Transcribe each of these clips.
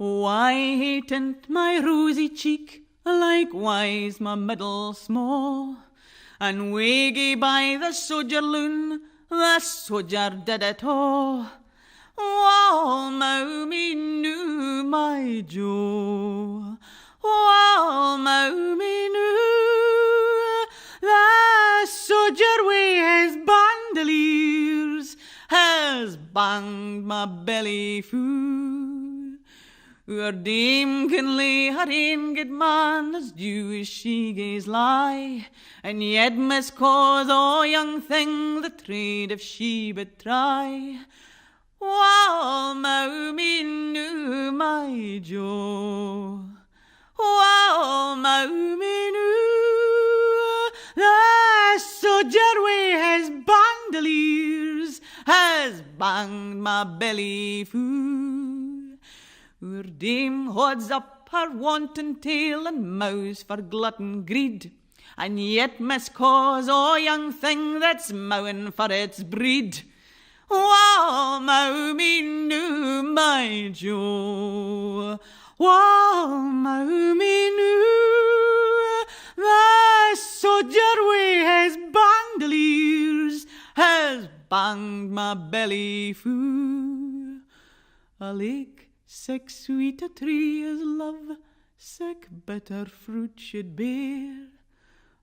Why he tint my rosy cheek, likewise my middle small, and waggy by the sodger loun, the sodger did it all. Wha'll mow me noo, my jo, wha'll mow me noo, the sodger wi' his bandoleers has banged my belly full. Our dame can lay her ain gudeman as due as she gaes lie, and yet must cause a young thing the trade if she but try. Wha'll mow me noo, my jo, wha'll mow me noo, the sodger wi' his bandoleers has banged my belly full. Our dame hauds up her wanton tail and mows for glutton greed, and yet must cause a young thing that's mowin for its breed. Wha'll mow me noo, my jo, wha'll mow me noo, the sodger wi' his bandoleers has banged my belly full. Alake, sick sweet a tree as love, sick bitter fruit should bear.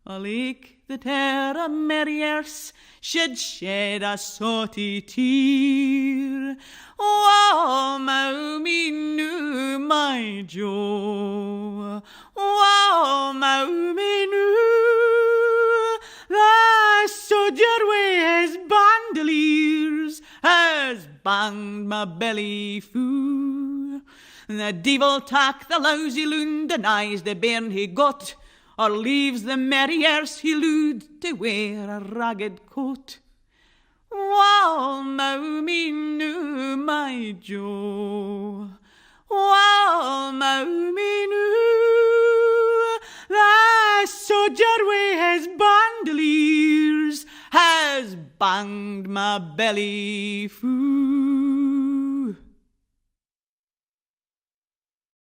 Alake, that e'er a merry arse should shed a saucy tear. Wha'll mow me noo, my jo, wha'll mow me noo, the sodger wi' his bandoleers has banged my belly full. The deevil tak the lousy loun, denies the bairn he got, or leaves the merry arse he lewd to wear a ragged coat. Wha'll mow me noo, my jo, wha'll mow me noo, the sodger wi' his bandoleers has banged my belly full.